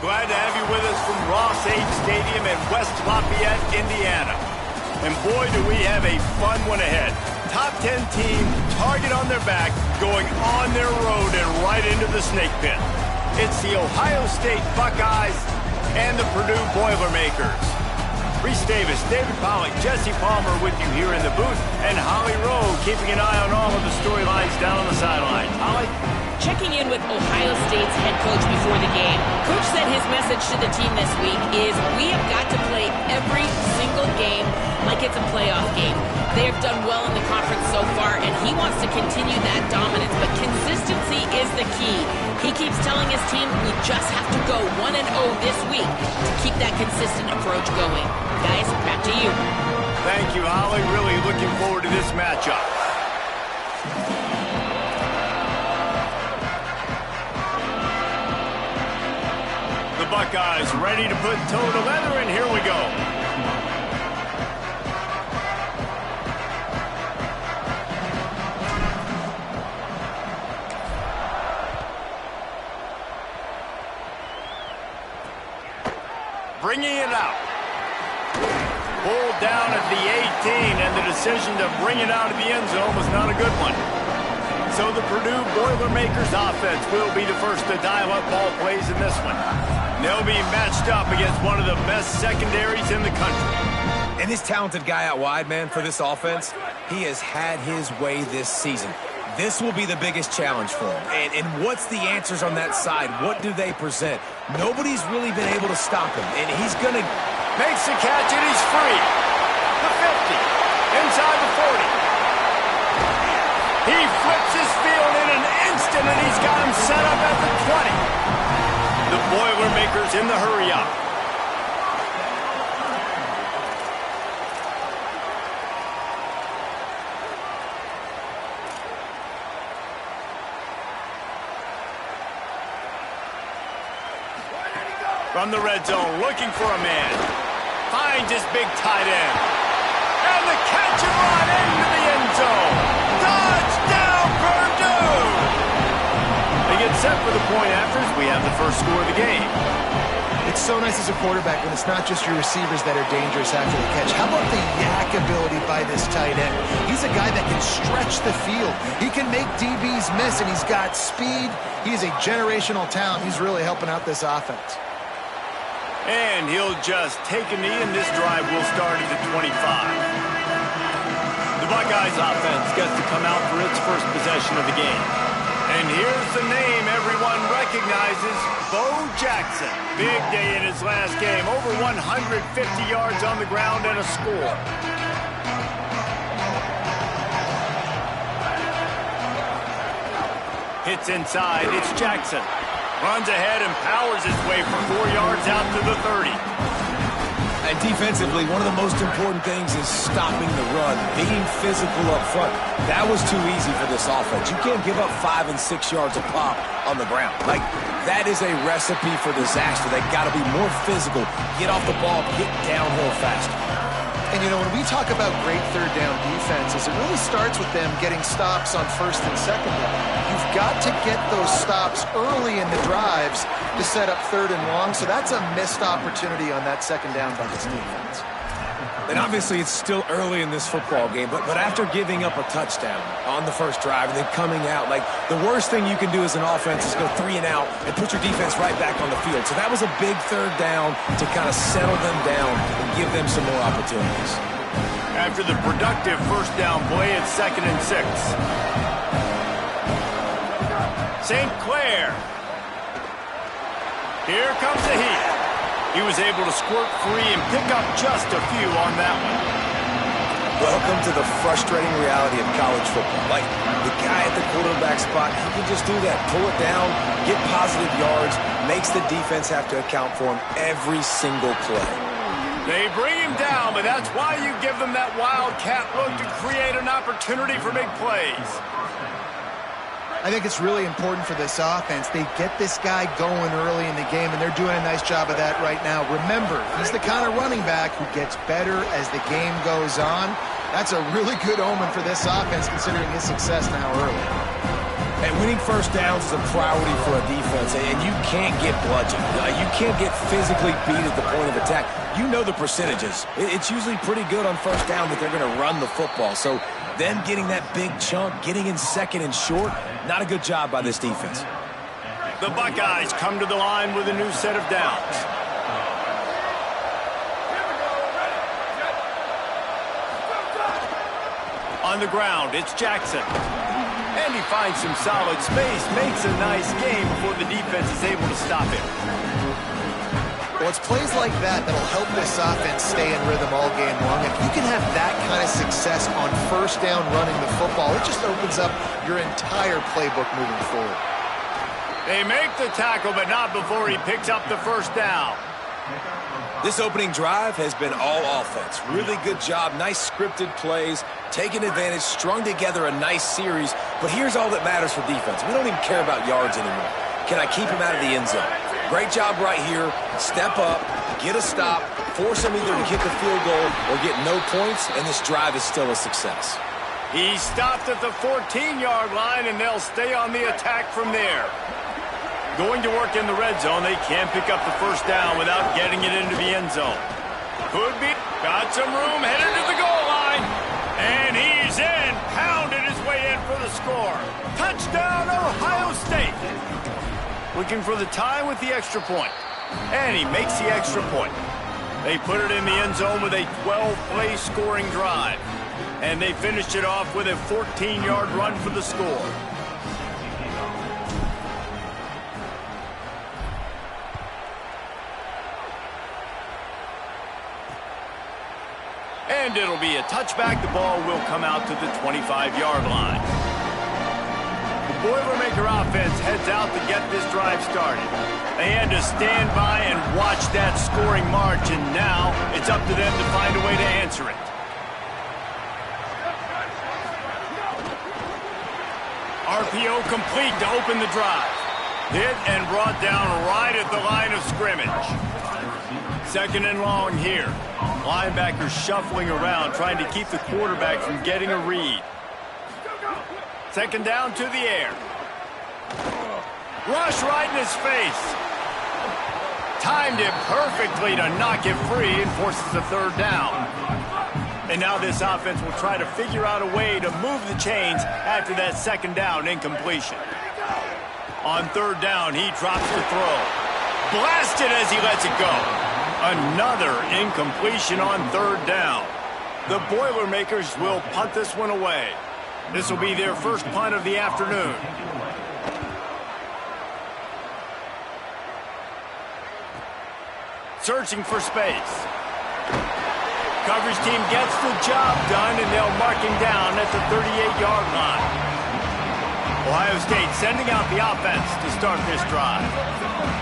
Glad to have you with us from Ross-Age Stadium in West Lafayette, Indiana. And boy, do we have a fun one ahead. Top 10 team, target on their back, going on their road and right into the snake pit. It's the Ohio State Buckeyes and the Purdue Boilermakers. Reese Davis, David Pollack, Jesse Palmer with you here in the booth, and Holly Rowe keeping an eye on all of the storylines down on the sideline. Holly? Checking in with Ohio State's head coach before the game, Coach said his message to the team this week is we have got to play every single game like it's a playoff game. They have done well in the conference so far, and he wants to continue that dominance, but consistency is the key. He keeps telling his team we just have to go 1-0 this week to keep that consistent approach going. Guys, back to you. Thank you, Holly. Really looking forward to this matchup. The Buckeyes ready to put toe to leather, and here we go. Bringing it out. Pulled down at the 18, and the decision to bring it out of the end zone was not a good one. So the Purdue Boilermakers offense will be the first to dial up ball plays in this one. They'll be matched up against one of the best secondaries in the country. And this talented guy out wide, man, for this offense, he has had his way this season. This will be the biggest challenge for him. And what's the answers on that side? What do they present? Nobody's really been able to stop him, and he's going to... Makes the catch, and he's free. The 50, inside the 40. He flips his field in an instant, and he's got him set up at the 20. The Boilermakers in the hurry-up. From the red zone, looking for a man. Finds his big tight end. And the catch and run into the end zone. Touchdown, Purdue! They get set for the point afters. We have the first score of the game. It's so nice as a quarterback when it's not just your receivers that are dangerous after the catch. How about the yak ability by this tight end? He's a guy that can stretch the field. He can make DBs miss, and he's got speed. He's a generational talent. He's really helping out this offense. And he'll just take a knee, and this drive will start at the 25. The Buckeyes offense gets to come out for its first possession of the game. And here's the name everyone recognizes, Bo Jackson. Big day in his last game, over 150 yards on the ground and a score. Hits inside, it's Jackson. Runs ahead and powers his way for 4 yards out to the 30. And defensively, one of the most important things is stopping the run, being physical up front. That was too easy for this offense. You can't give up 5 and 6 yards a pop on the ground. Like, that is a recipe for disaster. They got to be more physical, get off the ball, get downhill faster. And, you know, when we talk about great third down defenses, it really starts with them getting stops on first and second down. You've got to get those stops early in the drives to set up third and long, so that's a missed opportunity on that second down by this defense. And obviously it's still early in this football game, but after giving up a touchdown on the first drive and then coming out, like, the worst thing you can do as an offense is go 3 and out and put your defense right back on the field. So that was a big third down to kind of settle them down and give them some more opportunities. After the productive first down play, it's 2nd and 6. St. Clair. Here comes the heat. He was able to squirt free and pick up just a few on that one. Welcome to the frustrating reality of college football. Like, the guy at the quarterback spot, he can just do that. Pull it down, get positive yards, makes the defense have to account for him every single play. They bring him down, but that's why you give them that wildcat look to create an opportunity for big plays. I think it's really important for this offense. They get this guy going early in the game, and they're doing a nice job of that right now. Remember, he's the kind of running back who gets better as the game goes on. That's a really good omen for this offense, considering his success now early. And winning first downs is a priority for a defense, and you can't get bludgeoned. You can't get physically beat at the point of attack. You know the percentages. It's usually pretty good on first down that they're going to run the football. So them getting that big chunk, getting in second and short, not a good job by this defense. The Buckeyes come to the line with a new set of downs. On the ground, it's Jackson. And he finds some solid space, makes a nice game before the defense is able to stop him. Well, it's plays like that that'll help this offense stay in rhythm all game long. If you can have that kind of success on first down running the football, it just opens up your entire playbook moving forward. They make the tackle, but not before he picks up the first down. This opening drive has been all offense. Really good job, nice scripted plays, taking advantage, strung together a nice series. But here's all that matters for defense. We don't even care about yards anymore. Can I keep him out of the end zone? Great job right here. Step up, get a stop, force him either to kick a field goal or get no points, and this drive is still a success. He stopped at the 14-yard line, and they'll stay on the attack from there. Going to work in the red zone, they can't pick up the first down without getting it into the end zone. Could be. Got some room, headed to the goal line. And he's in. Pounded his way in for the score. Touchdown, Ohio State. Looking for the tie with the extra point. And he makes the extra point. They put it in the end zone with a 12-play scoring drive. And they finished it off with a 14-yard run for the score. And it'll be a touchback. The ball will come out to the 25-yard line. The Boilermaker offense heads out to get this drive started. They had to stand by and watch that scoring march, and now it's up to them to find a way to answer it. RPO complete to open the drive. Hit and brought down right at the line of scrimmage. Second and long here. Linebackers shuffling around, trying to keep the quarterback from getting a read. Second down to the air. Rush right in his face. Timed it perfectly to knock it free and forces the third down. And now this offense will try to figure out a way to move the chains after that second down incompletion. On third down, he drops the throw. Blasted as he lets it go. Another incompletion on third down. The Boilermakers will punt this one away. This will be their first punt of the afternoon. Searching for space. Coverage team gets the job done, and they'll mark him down at the 38-yard line. Ohio State sending out the offense to start this drive.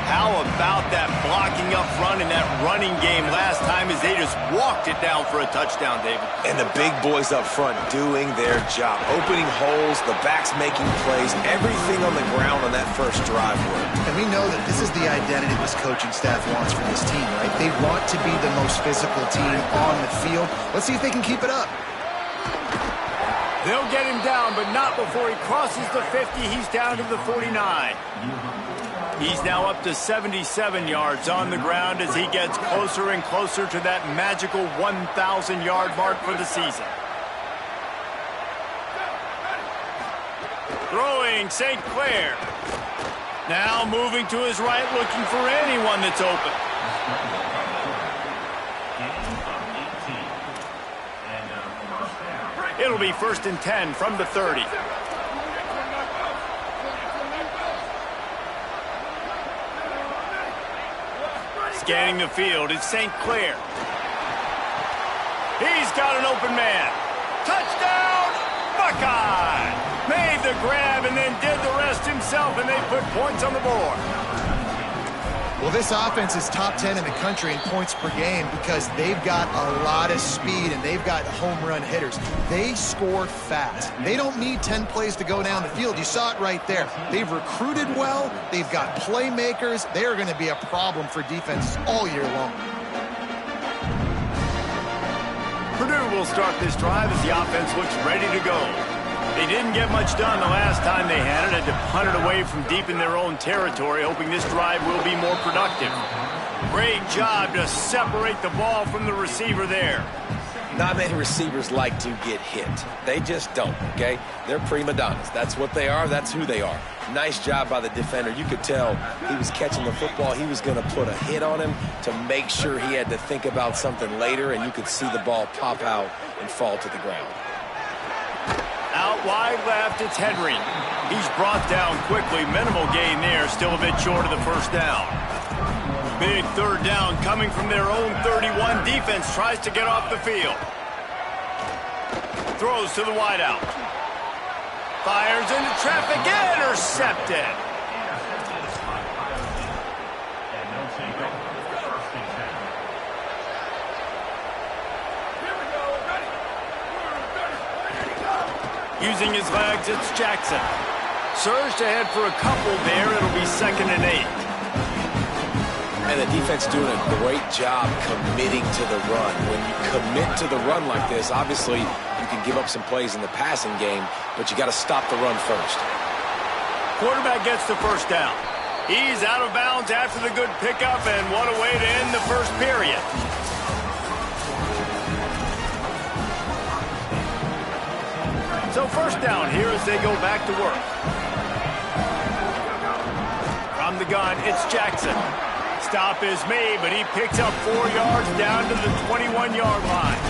How about that blocking up front and that running game last time as they just walked it down for a touchdown, David? And the big boys up front doing their job. Opening holes, the backs making plays, everything on the ground on that first drive worked. And we know that this is the identity this coaching staff wants for this team, right? They want to be the most physical team on the field. Let's see if they can keep it up. They'll get him down, but not before he crosses the 50. He's down to the 49. He's now up to 77 yards on the ground as he gets closer and closer to that magical 1,000-yard mark for the season. Throwing St. Clair. Now moving to his right, looking for anyone that's open. It'll be 1st and 10 from the 30. Scanning the field, it's St. Clair. He's got an open man. Touchdown, Buckeye! Made the grab and then did the rest himself, and they put points on the board. Well, this offense is top 10 in the country in points per game because they've got a lot of speed and they've got home run hitters. They score fast. They don't need 10 plays to go down the field. You saw it right there. They've recruited well. They've got playmakers. They are going to be a problem for defenses all year long. Purdue will start this drive as the offense looks ready to go. They didn't get much done the last time they had it. Had to punt it away from deep in their own territory, hoping this drive will be more productive. Great job to separate the ball from the receiver there. Not many receivers like to get hit. They just don't, okay? They're prima donnas. That's what they are. That's who they are. Nice job by the defender. You could tell he was catching the football. He was going to put a hit on him to make sure he had to think about something later, and you could see the ball pop out and fall to the ground. Out wide left, it's Henry. He's brought down quickly. Minimal gain there. Still a bit short of the first down. Big third down coming from their own 31. Defense tries to get off the field. Throws to the wideout. Fires into traffic. Intercepted. Using his legs, it's Jackson. Surged ahead for a couple there. It'll be 2nd and 8. And the defense doing a great job committing to the run. When you commit to the run like this, obviously you can give up some plays in the passing game, but you got to stop the run first. Quarterback gets the first down. He's out of bounds after the good pickup, and what a way to end the first period. So first down here as they go back to work. From the gun, it's Jackson. Stop is made, but he picks up 4 yards down to the 21-yard line.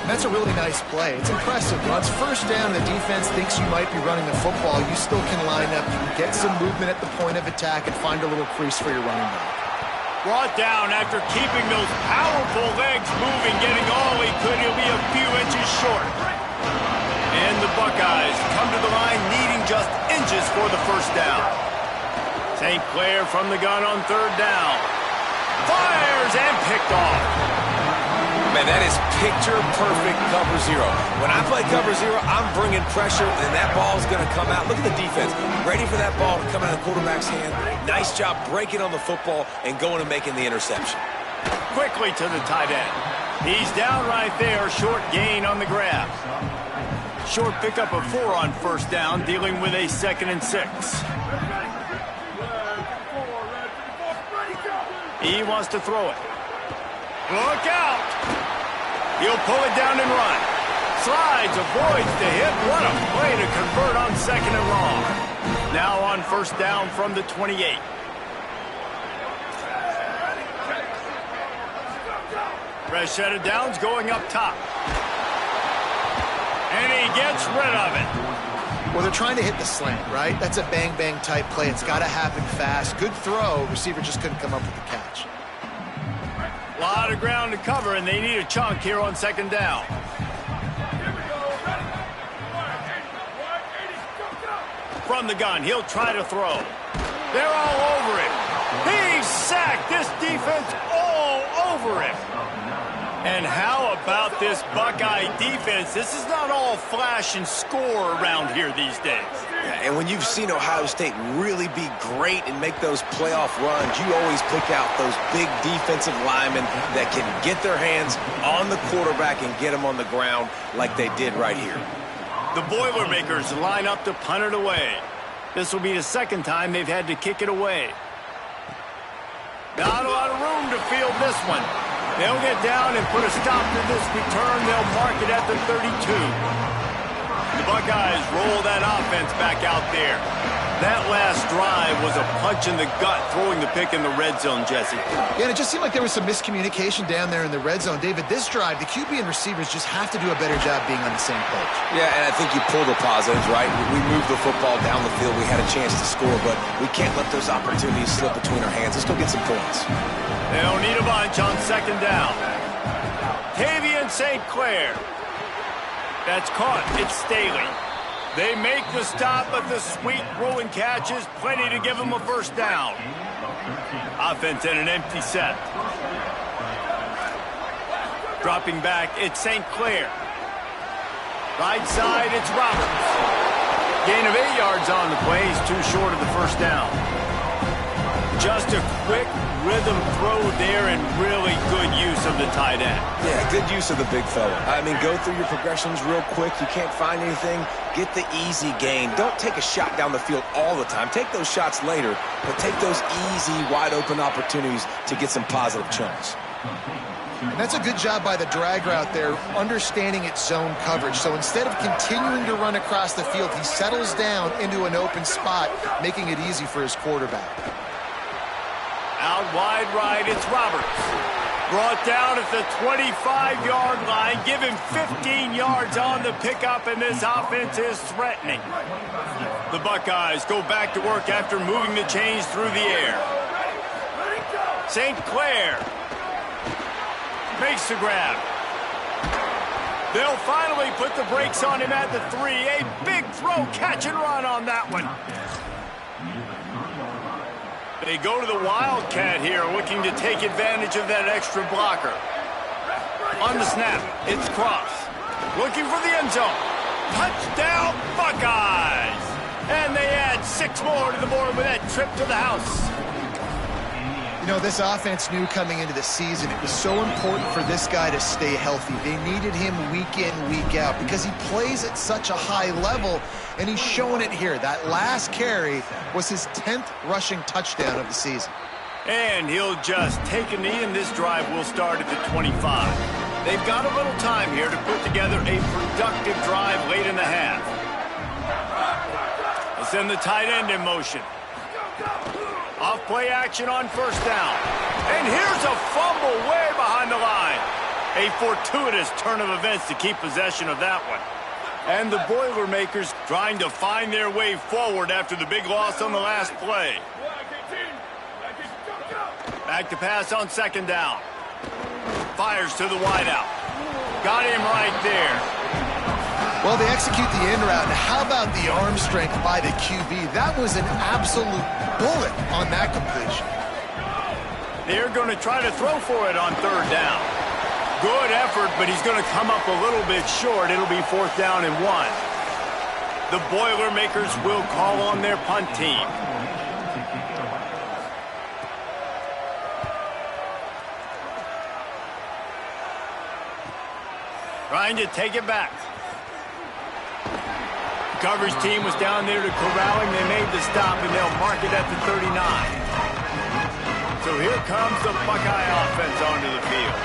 That's a really nice play. It's impressive. Once first down, the defense thinks you might be running the football. You still can line up, you can get some movement at the point of attack, and find a little crease for your running back. Brought down after keeping those powerful legs moving, getting all he could. He'll be a few inches short. And the Buckeyes come to the line needing just inches for the first down. St. Clair from the gun on third down. Fires and picked off. Man, that is picture-perfect cover zero. When I play cover zero, I'm bringing pressure, and that ball's going to come out. Look at the defense. Ready for that ball to come out of the quarterback's hand. Nice job breaking on the football and going and making the interception. Quickly to the tight end. He's down right there. Short gain on the grab. Short pickup of 4 on first down, dealing with a 2nd and 6. He wants to throw it. Look out! He'll pull it down and run. Slides, avoids the hit. What a play to convert on 2nd and long. Now on first down from the 28. Fresh set of downs going up top. And he gets rid of it. Well, they're trying to hit the slant, right? That's a bang-bang type play. It's got to happen fast. Good throw. Receiver just couldn't come up with the catch. A lot of ground to cover, and they need a chunk here on 2nd down. From the gun, he'll try to throw. They're all over him. He's sacked. This defense all over him. And how about this Buckeye defense? This is not all flash and score around here these days. Yeah, and when you've seen Ohio State really be great and make those playoff runs, you always pick out those big defensive linemen that can get their hands on the quarterback and get him on the ground like they did right here. The Boilermakers line up to punt it away. This will be the 2nd time they've had to kick it away. Not a lot of room to field this one. They'll get down and put a stop to this return. They'll mark it at the 32. The Buckeyes roll that offense back out there. That last drive was a punch in the gut, throwing the pick in the red zone, Jesse. Yeah, and it just seemed like there was some miscommunication down there in the red zone. David, this drive, the QB and receivers just have to do a better job being on the same page. Yeah, and I think you pull the positives, right? We moved the football down the field. We had a chance to score, but we can't let those opportunities slip between our hands. Let's go get some points. They'll need a bunch on 2nd down. Tavian St. Clair. That's caught. It's Staley. They make the stop, but the sweet throw and catch is plenty to give them a first down. Offense in an empty set. Dropping back, it's St. Clair. Right side, it's Roberts. Gain of 8 yards on the play. He's too short of the first down. Just a quick rhythm throw there and really good use of from the tight end. Yeah, good use of the big fella. I mean, go through your progressions real quick. You can't find anything, get the easy gain. Don't take a shot down the field all the time. Take those shots later, but take those easy, wide-open opportunities to get some positive chunks. And that's a good job by the drag route there, understanding its zone coverage. So instead of continuing to run across the field, he settles down into an open spot, making it easy for his quarterback. Out wide right, it's Roberts. Brought down at the 25-yard line. Give him 15 yards on the pickup, and this offense is threatening. The Buckeyes go back to work after moving the chains through the air. St. Clair makes the grab. They'll finally put the brakes on him at the 3. A big throw, catch and run on that one. They go to the Wildcat here, looking to take advantage of that extra blocker. On the snap, it's Cross. Looking for the end zone. Touchdown, Buckeyes! And they add 6 more to the board with that trip to the house. You know, this offense knew coming into the season it was so important for this guy to stay healthy. They needed him week in, week out because he plays at such a high level, and he's showing it here. That last carry was his 10th rushing touchdown of the season. And he'll just take a knee, and this drive will start at the 25. They've got a little time here to put together a productive drive late in the half. They'll send the tight end in motion. Off play action on first down. And here's a fumble way behind the line. A fortuitous turn of events to keep possession of that one. And the Boilermakers trying to find their way forward after the big loss on the last play. Back to pass on second down. Fires to the wideout. Got him right there. Well, they execute the in route. And how about the arm strength by the QB? That was an absolute bullet on that completion. They're going to try to throw for it on third down. Good effort, but he's going to come up a little bit short. It'll be 4th down and 1. The Boilermakers will call on their punt team. Trying to take it back. Coverage team was down there to corral him. They made the stop, and they'll mark it at the 39. So here comes the Buckeye offense onto the field.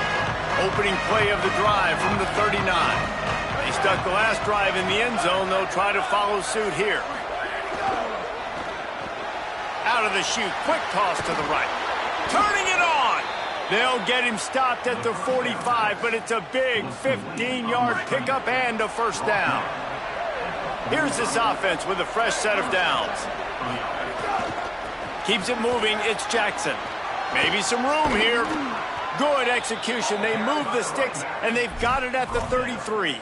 Opening play of the drive from the 39. They stuck the last drive in the end zone. They'll try to follow suit here. Out of the chute. Quick toss to the right. Turning it on. They'll get him stopped at the 45, but it's a big 15-yard pickup and a first down. Here's this offense with a fresh set of downs. Keeps it moving. It's Jackson. Maybe some room here. Good execution. They move the sticks, and they've got it at the 33.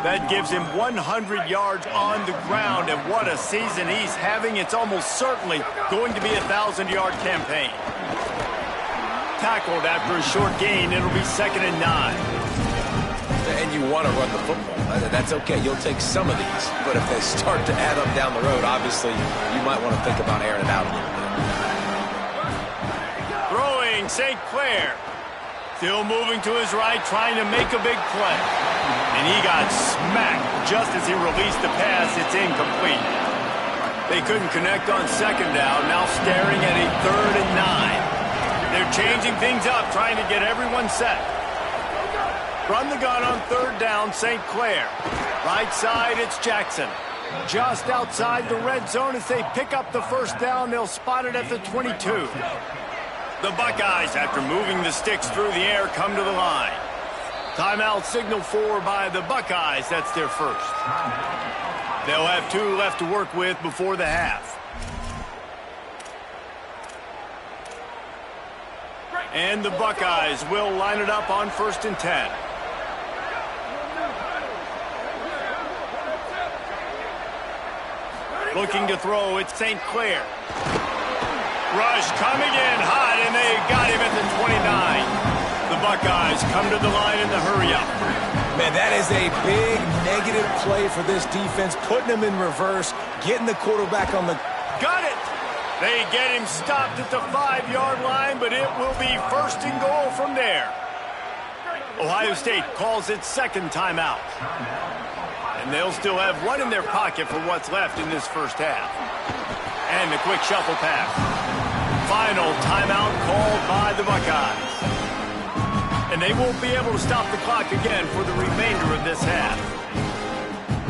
That gives him 100 yards on the ground, and what a season he's having. It's almost certainly going to be a 1,000-yard campaign. Tackled after a short gain. It'll be 2nd and 9. And you want to run the football. That's okay. You'll take some of these. But if they start to add up down the road, obviously, you might want to think about airing it out a little bit. Throwing St. Clair. Still moving to his right, trying to make a big play. And he got smacked just as he released the pass. It's incomplete. They couldn't connect on second down. Now staring at a 3rd and 9. They're changing things up, trying to get everyone set. Run the gun on third down, St. Clair. Right side, it's Jackson. Just outside the red zone as they pick up the first down. They'll spot it at the 22. The Buckeyes, after moving the sticks through the air, come to the line. Timeout signal for by the Buckeyes. That's their first. They'll have 2 left to work with before the half. And the Buckeyes will line it up on 1st and 10. Looking to throw, it's St. Clair. Rush coming in hot, and they got him at the 29. The Buckeyes come to the line in the hurry-up. Man, that is a big negative play for this defense, putting them in reverse, getting the quarterback on the... Got it! They get him stopped at the 5-yard line, but it will be 1st and goal from there. Ohio State calls its second timeout. And they'll still have one in their pocket for what's left in this first half. And the quick shuffle pass. Final timeout called by the Buckeyes. And they won't be able to stop the clock again for the remainder of this half.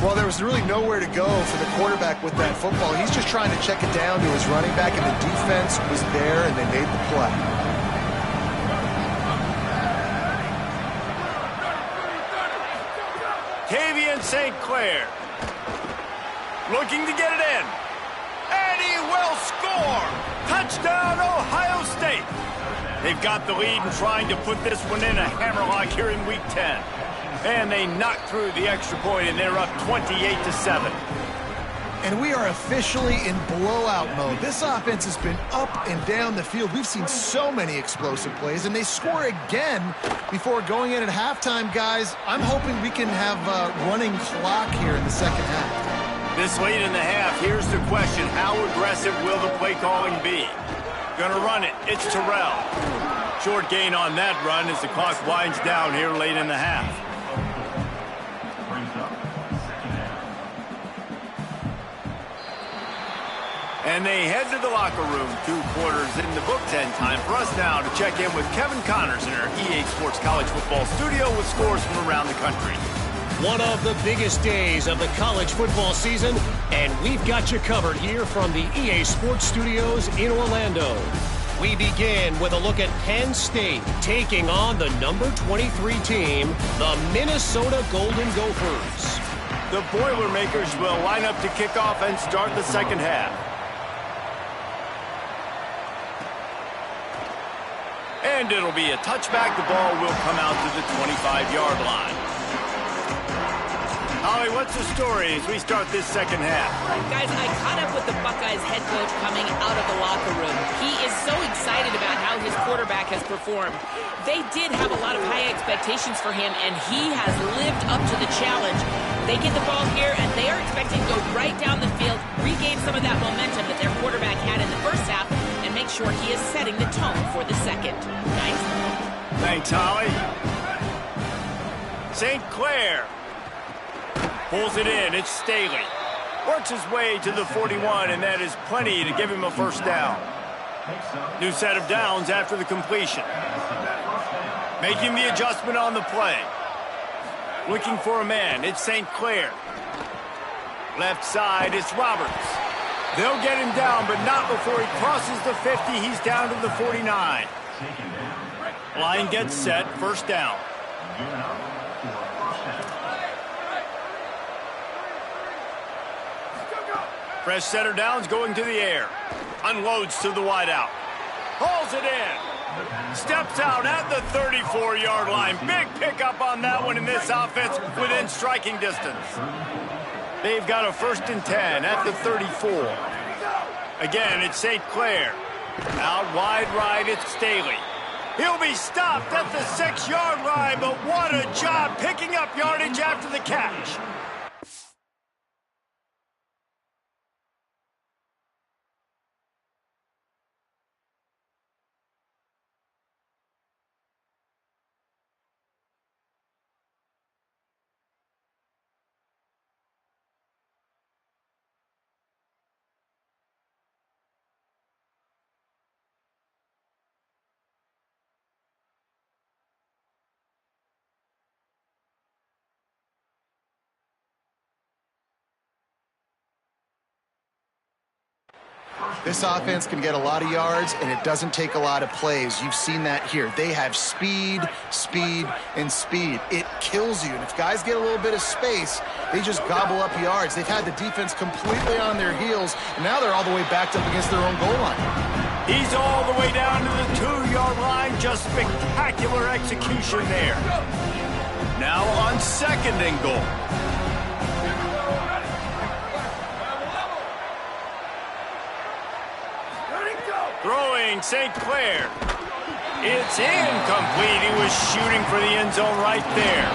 Well, there was really nowhere to go for the quarterback with that football. He's just trying to check it down to his running back, and the defense was there, and they made the play. Tavian St. Clair looking to get it in. And he will score! Touchdown, Ohio State! They've got the lead and trying to put this one in a hammerlock here in Week 10. And they knock through the extra point, and they're up 28-7. And we are officially in blowout mode. This offense has been up and down the field. We've seen so many explosive plays, and they score again before going in at halftime, guys. I'm hoping we can have a running clock here in the second half. This late in the half, here's the question. How aggressive will the play calling be? Gonna run it. It's Terrell. Short gain on that run as the clock winds down here late in the half. And they head to the locker room. 2 quarters in the books, and time for us now to check in with Kevin Connors in our EA Sports College Football studio with scores from around the country. One of the biggest days of the college football season, and we've got you covered here from the EA Sports Studios in Orlando. We begin with a look at Penn State taking on the number 23 team, the Minnesota Golden Gophers. The Boilermakers will line up to kick off and start the second half. And it'll be a touchback. The ball will come out to the 25-yard line. Holly, what's the story as we start this second half? Guys, I caught up with the Buckeyes head coach coming out of the locker room. He is so excited about how his quarterback has performed. They did have a lot of high expectations for him, and he has lived up to the challenge. They get the ball here, and they are expecting to go right down the field, regain some of that momentum that their quarterback had in the first half, and make sure he is setting the tone for the second. Guys? Thanks, Holly. St. Clair pulls it in. It's Staley. Works his way to the 41, and that is plenty to give him a first down. New set of downs after the completion. Making the adjustment on the play. Looking for a man. It's St. Clair. Left side, it's Roberts. They'll get him down, but not before he crosses the 50. He's down to the 49. Line gets set. First down. Fresh setter downs going to the air. Unloads to the wideout. Hauls it in. Steps out at the 34-yard line. Big pickup on that one in this offense within striking distance. They've got a 1st and 10 at the 34. Again, it's St. Clair. Out wide right, it's Staley. He'll be stopped at the 6-yard line, but what a job picking up yardage after the catch. This offense can get a lot of yards, and it doesn't take a lot of plays. You've seen that here. They have speed, speed, and speed. It kills you. And if guys get a little bit of space, they just gobble up yards. They've had the defense completely on their heels, and now they're all the way backed up against their own goal line. He's all the way down to the 2-yard line. Just spectacular execution there. Now on 2nd and goal. Throwing St. Clair. It's incomplete. He was shooting for the end zone right there.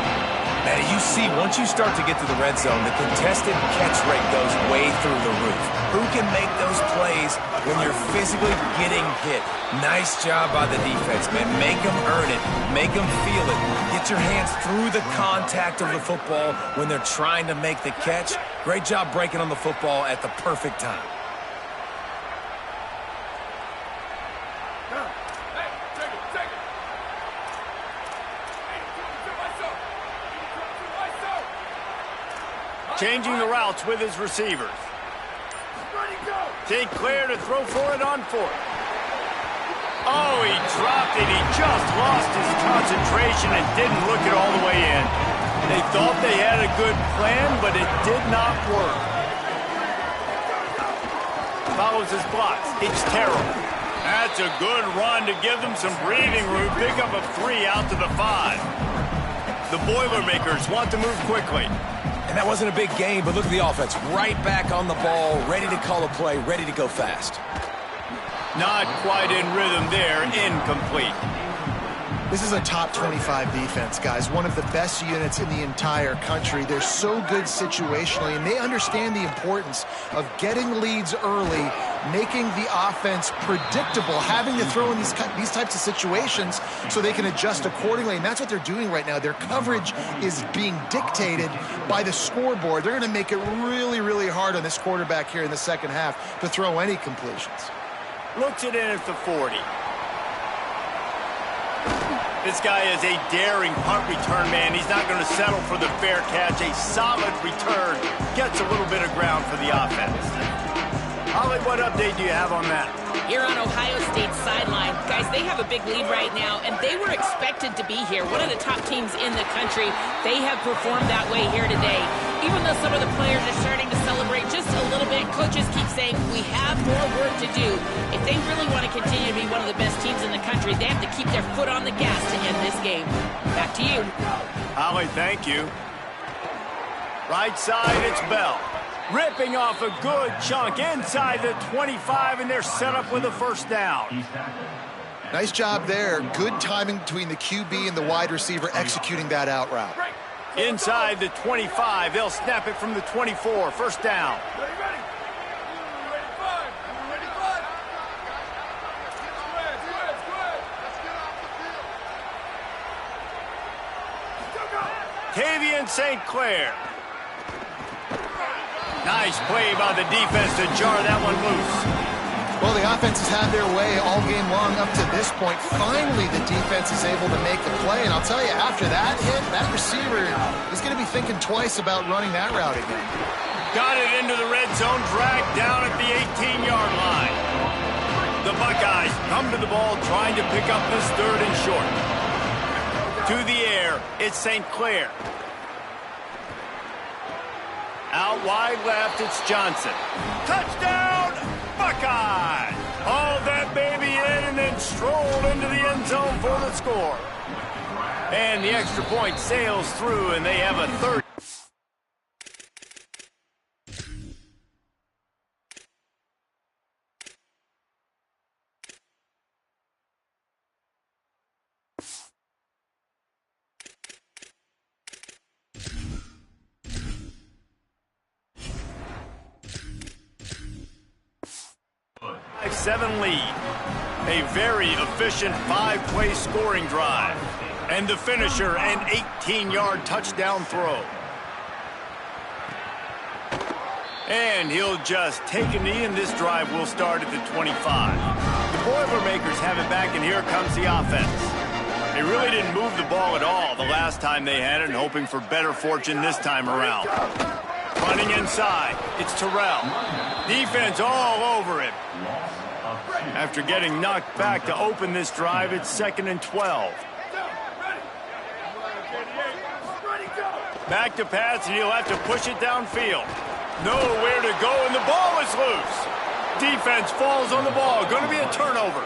Man, you see, once you start to get to the red zone, the contested catch rate goes way through the roof. Who can make those plays when you're physically getting hit? Nice job by the defense, man. Make them earn it. Make them feel it. Get your hands through the contact of the football when they're trying to make the catch. Great job breaking on the football at the perfect time. Changing the routes with his receivers. St. Clair to throw for it on fourth. Oh, he dropped it. He just lost his concentration and didn't look it all the way in. They thought they had a good plan, but it did not work. Follows his blocks. It's terrible. That's a good run to give them some breathing room. Pick up a 3 out to the 5. The Boilermakers want to move quickly. And that wasn't a big game, but look at the offense. Right back on the ball, ready to call a play, ready to go fast. Not quite in rhythm there, incomplete. This is a top 25 defense, guys. One of the best units in the entire country. They're so good situationally, and they understand the importance of getting leads early, making the offense predictable, having to throw in these types of situations so they can adjust accordingly, and that's what they're doing right now. Their coverage is being dictated by the scoreboard. They're going to make it really, really hard on this quarterback here in the second half to throw any completions. Looks it in at the 40. This guy is a daring punt return man. He's not going to settle for the fair catch. A solid return. Gets a little bit of ground for the offense. Holly, what update do you have on that? Here on Ohio State's sideline, guys, they have a big lead right now, and they were expected to be here. One of the top teams in the country. They have performed that way here today. Even though some of the players are starting to celebrate just a little bit, coaches keep saying, we have more work to do. If they really want to continue to be one of the best teams in the country, they have to keep their foot on the gas to end this game. Back to you. Holly, thank you. Right side, it's Bell. Ripping off a good chunk inside the 25, and they're set up with a first down. Nice job there. Good timing between the QB and the wide receiver executing that out route. Inside the 25, they'll snap it from the 24. First down. Tavian St. Clair. Nice play by the defense to jar that one loose. Well, the offense has had their way all game long up to this point. Finally, the defense is able to make the play. And I'll tell you, after that hit, that receiver is going to be thinking twice about running that route again. Got it into the red zone, dragged down at the 18-yard line. The Buckeyes come to the ball trying to pick up this third and short. To the air, it's St. Clair. Out wide left, it's Johnson. Touchdown, Buckeyes! Hauled that baby in and then strolled into the end zone for the score. And the extra point sails through, and they have a third. Lead. A very efficient 5-play scoring drive. And the finisher, an 18-yard touchdown throw. And he'll just take a knee, and this drive will start at the 25. The Boilermakers have it back, and here comes the offense. They really didn't move the ball at all the last time they had it, and hoping for better fortune this time around. Running inside, it's Terrell. Defense all over him. After getting knocked back to open this drive, it's 2nd and 12. Back to pass, and he'll have to push it downfield. Nowhere to go, and the ball is loose. Defense falls on the ball. Going to be a turnover.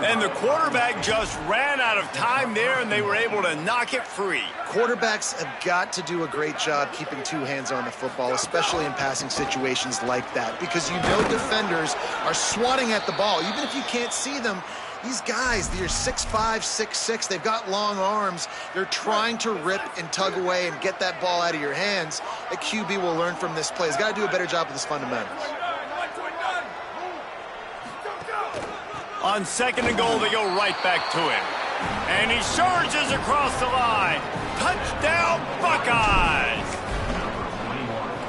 And the quarterback just ran out of time there, and they were able to knock it free. Quarterbacks have got to do a great job keeping two hands on the football, especially in passing situations like that, because you know defenders are swatting at the ball. Even if you can't see them, these guys, they're 6'5", 6'6", they've got long arms. They're trying to rip and tug away and get that ball out of your hands. A QB will learn from this play. He's got to do a better job with his fundamentals. On 2nd and goal, they go right back to him. And he surges across the line. Touchdown, Buckeyes!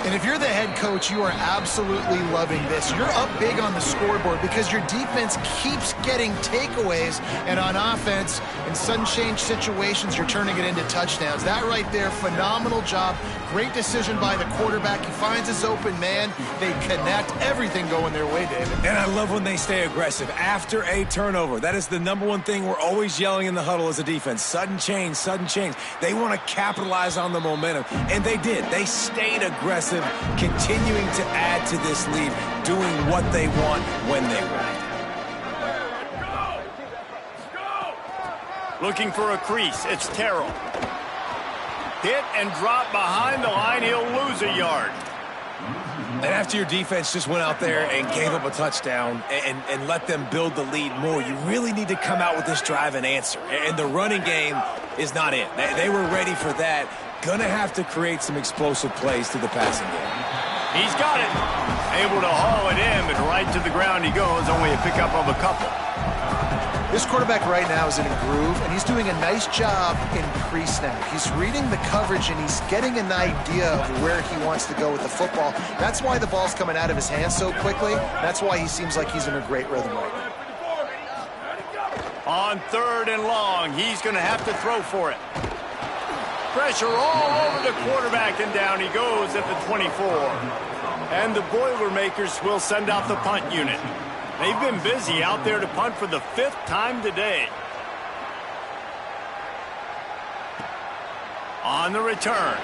And if you're the head coach, you are absolutely loving this. You're up big on the scoreboard because your defense keeps getting takeaways, and on offense, in sudden change situations, you're turning it into touchdowns. That right there, phenomenal job. Great decision by the quarterback. He finds his open man. They connect. Everything going their way, David. And I love when they stay aggressive after a turnover. That is the #1 thing we're always yelling in the huddle as a defense. Sudden change, sudden change. They want to capitalize on the momentum, and they did. They stayed aggressive, continuing to add to this lead, doing what they want when they want. Looking for a crease. It's Terrell. Hit and drop behind the line. He'll lose a yard. And after your defense just went out there and gave up a touchdown and let them build the lead more, you really need to come out with this drive and answer. And the running game is not it. They were ready for that. Gonna have to create some explosive plays through the passing game. He's got it. Able to haul it in, but right to the ground he goes. Only a pickup of a couple. This quarterback right now is in a groove, and he's doing a nice job in pre-snap. He's reading the coverage, and he's getting an idea of where he wants to go with the football. That's why the ball's coming out of his hands so quickly. That's why he seems like he's in a great rhythm right now. On 3rd and long, he's going to have to throw for it. Pressure all over the quarterback, and down he goes at the 24. And the Boilermakers will send out the punt unit. They've been busy out there to punt for the 5th time today. On the return,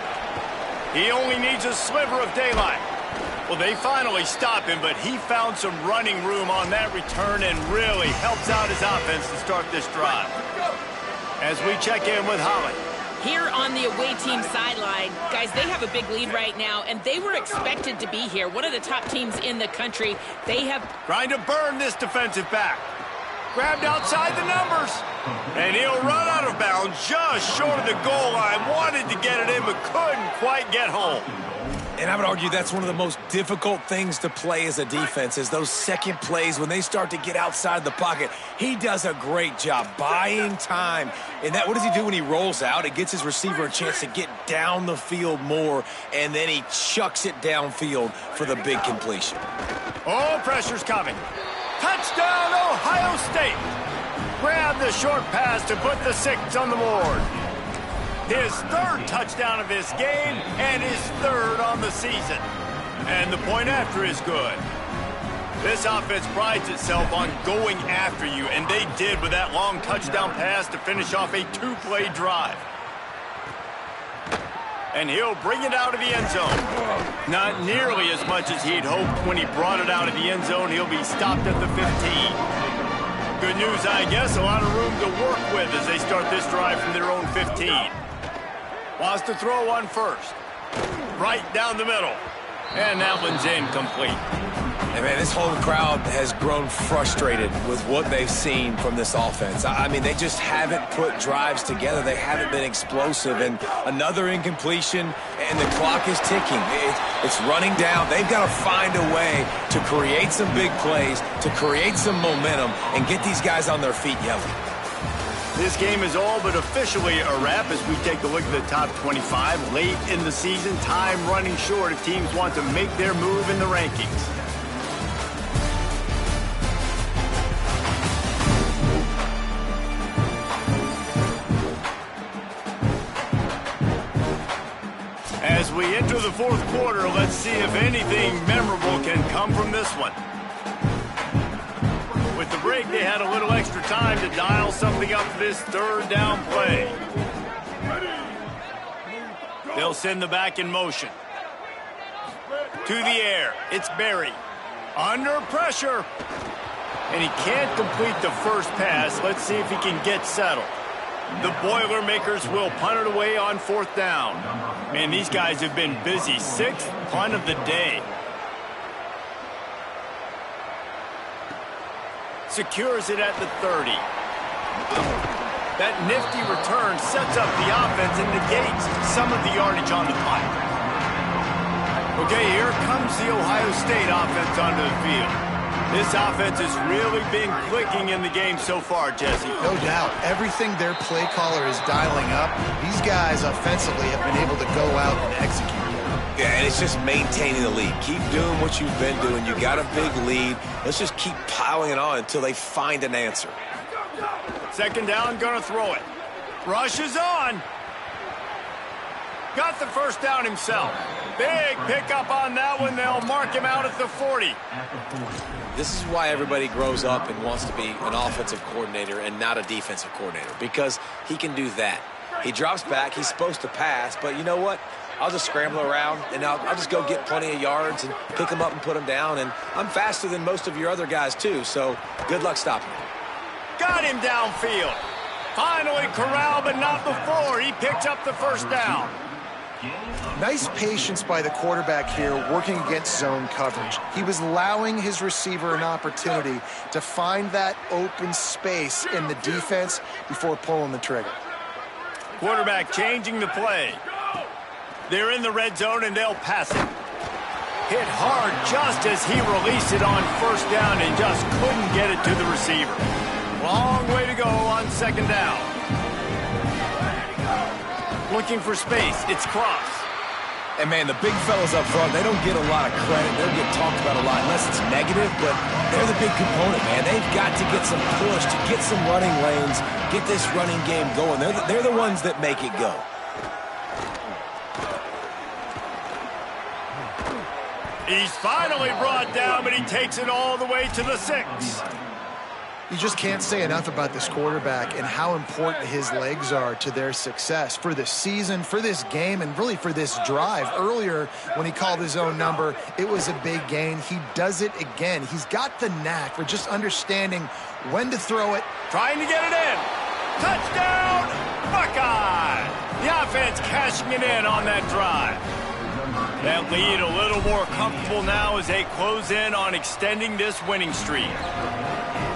he only needs a sliver of daylight. Well, they finally stop him, but he found some running room on that return and really helps out his offense to start this drive. As we check in with Holly. Here on the away team sideline, guys, they have a big lead right now, and they were expected to be here. One of the top teams in the country. They have... Trying to burn this defensive back. Grabbed outside the numbers. And he'll run out of bounds just short of the goal line. Wanted to get it in, but couldn't quite get home. And I would argue that's one of the most difficult things to play as a defense is those second plays when they start to get outside the pocket. He does a great job buying time. And that, what does he do when he rolls out? It gets his receiver a chance to get down the field more, and then he chucks it downfield for the big completion. Oh, pressure's coming. Touchdown, Ohio State. Grab the short pass to put the 6 on the board. His 3rd touchdown of this game and his 3rd on the season. And the point after is good. This offense prides itself on going after you, and they did with that long touchdown pass to finish off a 2-play drive. And he'll bring it out of the end zone. Not nearly as much as he'd hoped when he brought it out of the end zone. He'll be stopped at the 15. Good news, I guess, a lot of room to work with as they start this drive from their own 15. Wants to throw on 1st. Right down the middle. And that one's incomplete. And man, this whole crowd has grown frustrated with what they've seen from this offense. I mean, they just haven't put drives together. They haven't been explosive. And another incompletion, and the clock is ticking. It's running down. They've got to find a way to create some big plays, to create some momentum, and get these guys on their feet yelling. This game is all but officially a wrap as we take a look at the top 25. Late in the season, time running short if teams want to make their move in the rankings. As we enter the 4th quarter, let's see if anything memorable can come from this one. With the break, they had a little extra time to dial something up for this 3rd down play. They'll send the back in motion. To the air, it's Berry. Under pressure. And he can't complete the first pass. Let's see if he can get settled. The Boilermakers will punt it away on 4th down. Man, these guys have been busy. 6th punt of the day. Secures it at the 30. That nifty return sets up the offense and negates some of the yardage on the punt. Okay, here comes the Ohio State offense onto the field. This offense has really been clicking in the game so far, Jesse. No doubt. Everything their play caller is dialing up, these guys offensively have been able to go out and execute. Yeah, and it's just maintaining the lead. Keep doing what you've been doing. You got a big lead. Let's just keep piling it on until they find an answer. Second down, gonna throw it. Rush is on. Got the first down himself. Big pickup on that one. They'll mark him out at the 40. This is why everybody grows up and wants to be an offensive coordinator and not a defensive coordinator, because he can do that. He drops back. He's supposed to pass, but you know what? I'll just scramble around, and I'll just go get plenty of yards and pick them up and put them down, and I'm faster than most of your other guys, too, so good luck stopping him. Got him downfield. Finally corralled, but not before. He picks up the first down. Nice patience by the quarterback here working against zone coverage. He was allowing his receiver an opportunity to find that open space in the defense before pulling the trigger. Quarterback changing the play. They're in the red zone, and they'll pass it. Hit hard just as he released it on first down and just couldn't get it to the receiver. Long way to go on second down. Looking for space. It's Cross. And, man, the big fellas up front, they don't get a lot of credit. They don't get talked about a lot unless it's negative, but they're the big component, man. They've got to get some push, to get some running lanes, get this running game going. They're the ones that make it go. He's finally brought down, but he takes it all the way to the 6. You just can't say enough about this quarterback and how important his legs are to their success for this season, for this game, and really for this drive. Earlier, when he called his own number, it was a big gain. He does it again. He's got the knack for just understanding when to throw it. Trying to get it in. Touchdown, Buckeye! The offense cashing it in on that drive. That lead a little more comfortable now as they close in on extending this winning streak.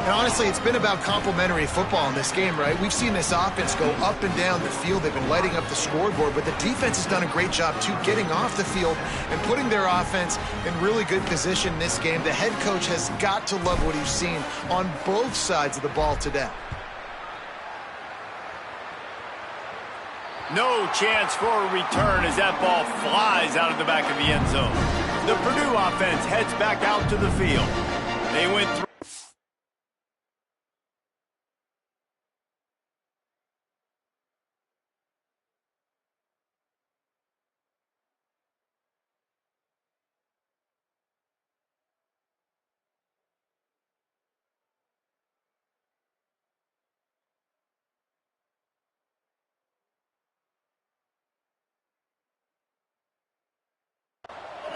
And honestly, it's been about complementary football in this game, right? We've seen this offense go up and down the field. They've been lighting up the scoreboard, but the defense has done a great job, too, getting off the field and putting their offense in really good position in this game. The head coach has got to love what he's seen on both sides of the ball today. No chance for a return as that ball flies out of the back of the end zone. The Purdue offense heads back out to the field. They went through.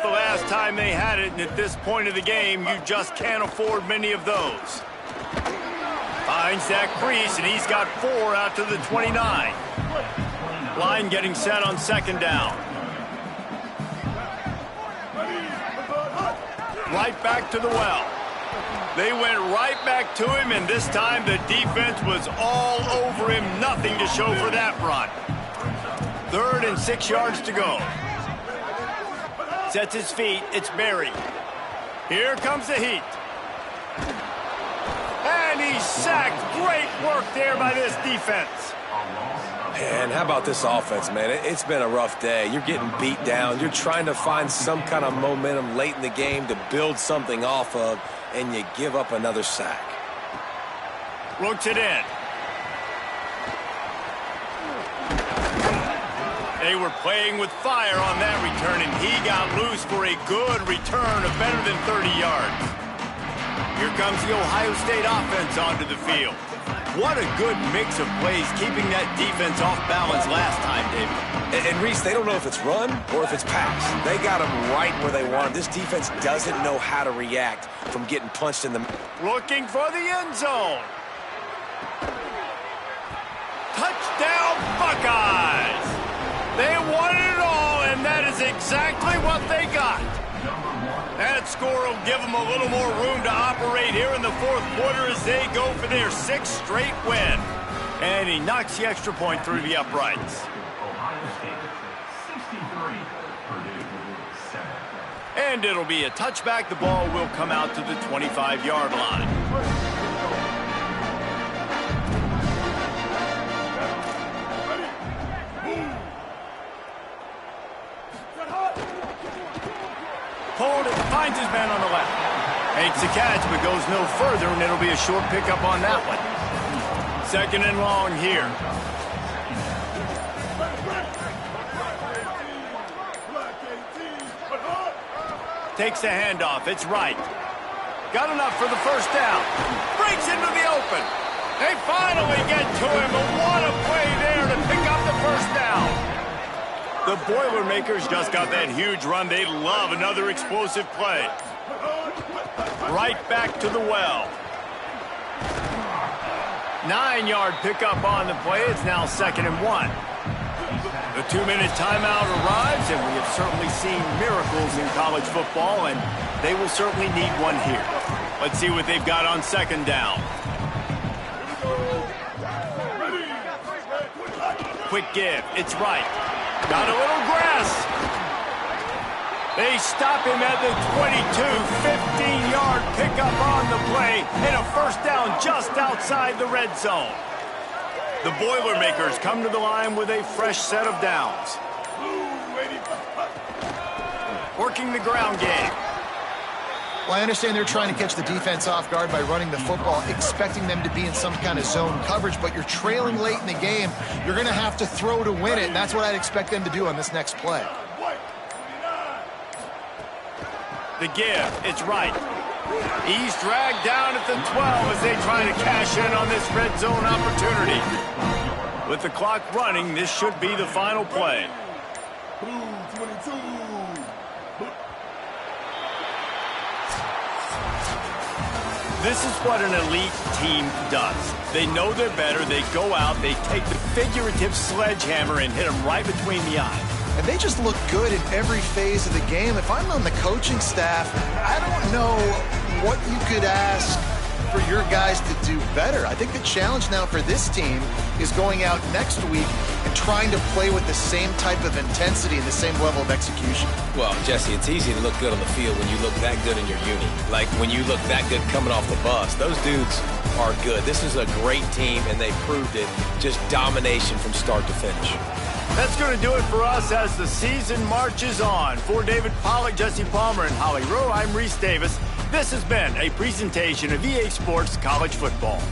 The last time they had it, and at this point of the game, you just can't afford many of those. Finds that crease, and he's got 4 out to the 29. Line getting set on second down. Right back to the well. They went right back to him, and this time the defense was all over him. Nothing to show for that run. 3rd and 6 yards to go. Sets his feet. It's Berry. Here comes the heat. And he's sacked. Great work there by this defense. And how about this offense, man? It's been a rough day. You're getting beat down. You're trying to find some kind of momentum late in the game to build something off of, and you give up another sack. Looks it in. They were playing with fire on that return, and he got loose for a good return of better than 30 yards. Here comes the Ohio State offense onto the field. What a good mix of plays, keeping that defense off balance last time, David. And Reese, they don't know if it's run or if it's pass. They got them right where they want them. This defense doesn't know how to react from getting punched in the... Looking for the end zone. Touchdown, Buckeyes! They wanted it all, and that is exactly what they got. That score will give them a little more room to operate here in the 4th quarter as they go for their 6th straight win. And he knocks the extra point through the uprights. And it'll be a touchback. The ball will come out to the 25-yard line. Pulled it, finds his man on the left. Makes the catch, but goes no further, and it'll be a short pickup on that one. 2nd and long here. Takes the handoff. It's right. Got enough for the first down. Breaks into the open. They finally get to him, but what a play there to pick up the first down. The Boilermakers just got that huge run. They love another explosive play. Right back to the well. 9-yard pickup on the play. It's now 2nd and 1. The 2-minute timeout arrives, and we have certainly seen miracles in college football, and they will certainly need one here. Let's see what they've got on 2nd down. Quick give. It's right. Got a little grass. They stop him at the 22. 15-yard pickup on the play, and a first down just outside the red zone. The Boilermakers come to the line with a fresh set of downs. Working the ground game. Well, I understand they're trying to catch the defense off guard by running the football, expecting them to be in some kind of zone coverage, but you're trailing late in the game. You're going to have to throw to win it, and that's what I'd expect them to do on this next play. The give, it's right. He's dragged down at the 12 as they try to cash in on this red zone opportunity. With the clock running, this should be the final play. This is what an elite team does. They know they're better. They go out, they take the figurative sledgehammer and hit them right between the eyes. And they just look good in every phase of the game. If I'm on the coaching staff, I don't know what you could ask for your guys to do better. I think the challenge now for this team is going out next week and trying to play with the same type of intensity and the same level of execution. Well, Jesse, it's easy to look good on the field when you look that good in your uni. Like when you look that good coming off the bus. Those dudes are good. This is a great team, and they proved it. Just domination from start to finish. That's going to do it for us as the season marches on. For David Pollack, Jesse Palmer, and Holly Rowe, I'm Reese Davis. This has been a presentation of EA Sports College Football.